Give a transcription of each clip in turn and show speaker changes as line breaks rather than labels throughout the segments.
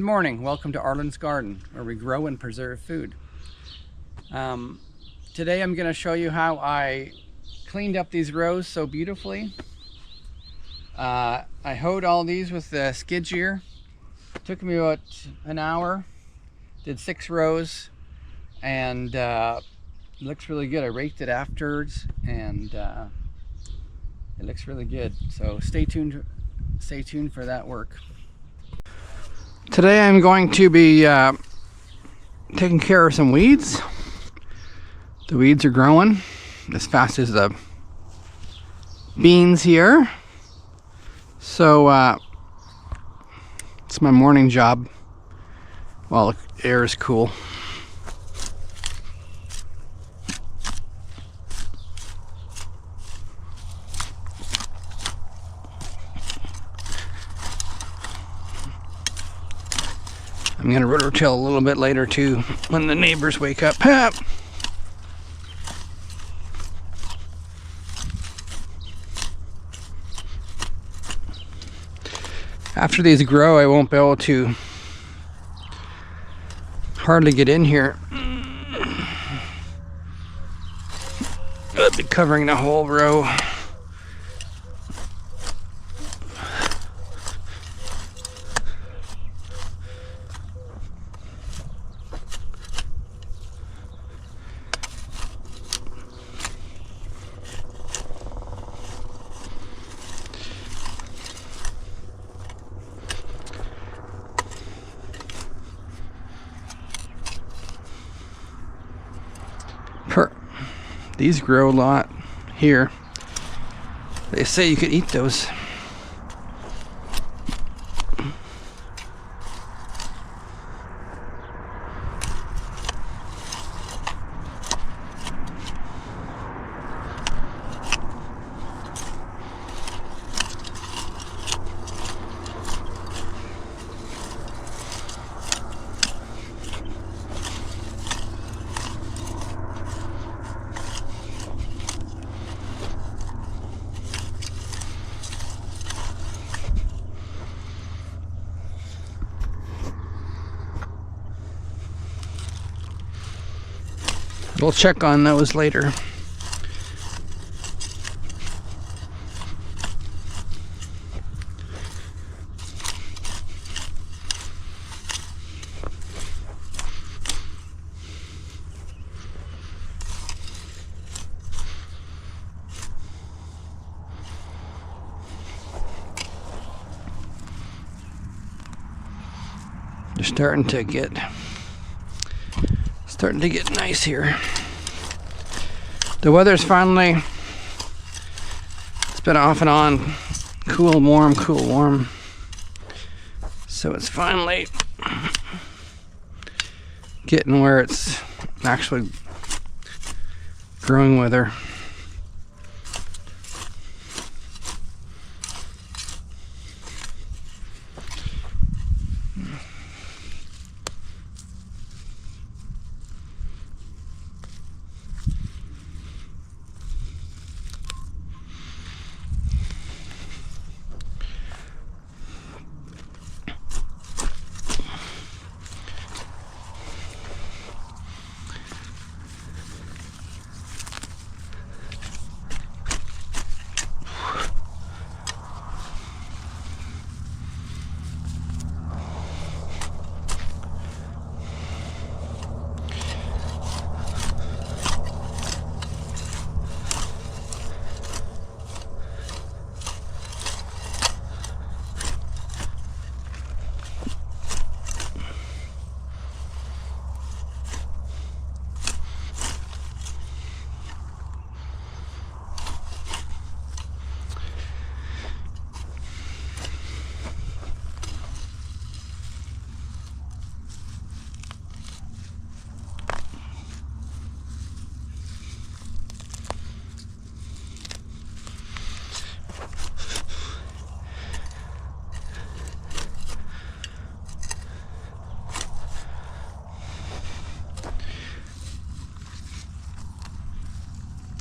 Good morning, welcome to Arlen's Garden, where we grow and preserve food. Today I'm going to show you how I cleaned up these rows so beautifully. I hoed all these with the skid steer. Took me about an hour, did 6 rows, and it looks really good. I raked it afterwards, and it looks really good. So stay tuned for that work. Today I'm going to be taking care of some weeds. The weeds are growing as fast as the beans here. So it's my morning job while the air is cool. I'm going to rototill a little bit later too when the neighbors wake up. After these grow, I won't be able to hardly get in here. I'll be covering the whole row. These grow a lot here. They say you could eat those. We'll check on those later. They're starting to get nice here. The weather's finally, it's been off and on, cool, warm. So it's finally getting where it's actually growing weather.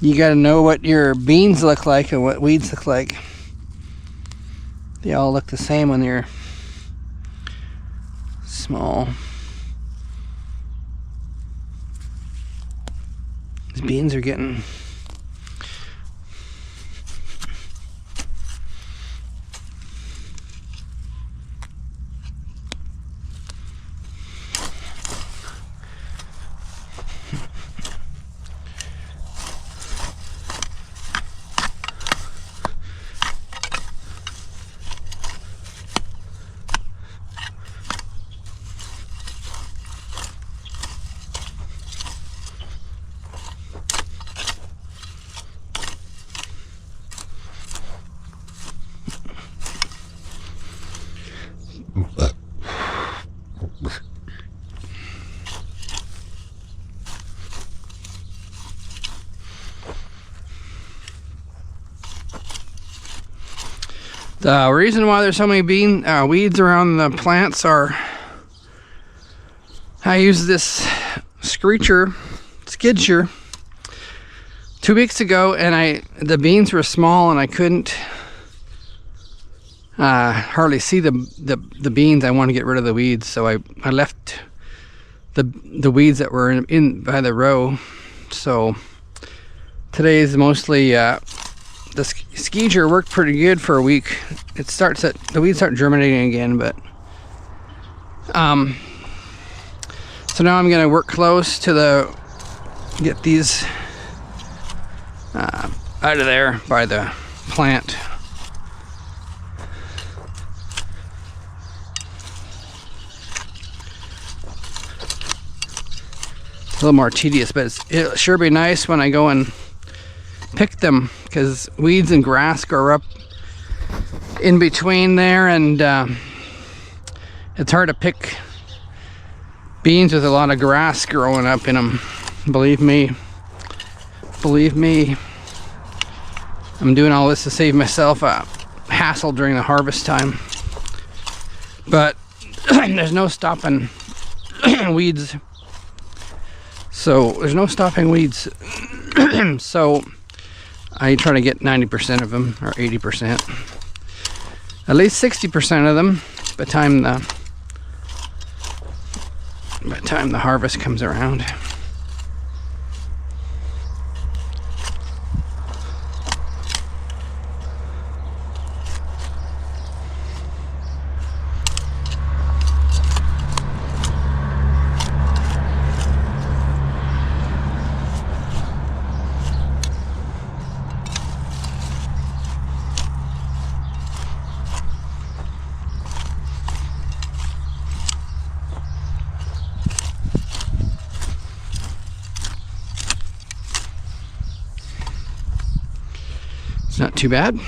You got to know what your beans look like and what weeds look like. They all look the same when you're small. These beans are getting... The reason why there's so many weeds around the plants are I used this skid shear 2 weeks ago, and the beans were small and I couldn't hardly see the beans. I want to get rid of the weeds, so I left the weeds that were in by the row. So today is mostly the skeeger worked pretty good for a week. The weeds start germinating again, but so now I'm gonna work close to get these out of there by the plant. A little more tedious, but it'll sure be nice when I go and pick them, because weeds and grass grow up in between there, and it's hard to pick beans with a lot of grass growing up in them. Believe me, I'm doing all this to save myself a hassle during the harvest time, but there's no stopping weeds. So there's no stopping weeds. So I try to get 90% of them, or 80%, at least 60% of them by the time the harvest comes around. It's not too bad.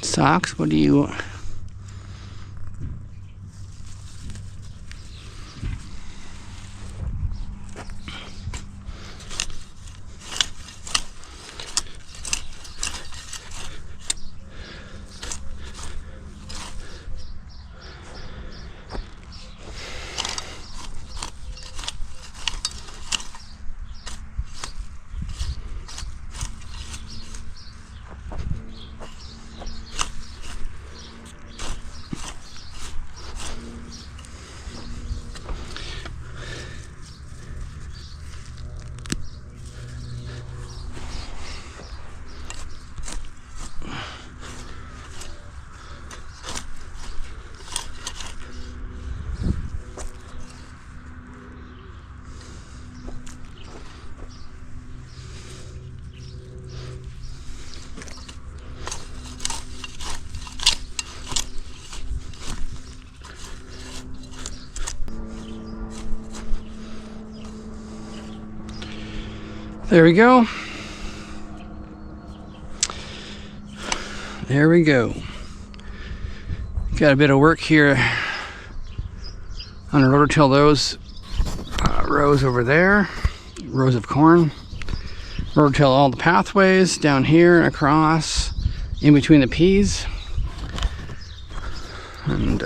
Socks, what do you... There we go. There we go. Got a bit of work here on a rototill. Those rows over there, rows of corn. Rototill all the pathways down here and across in between the peas. And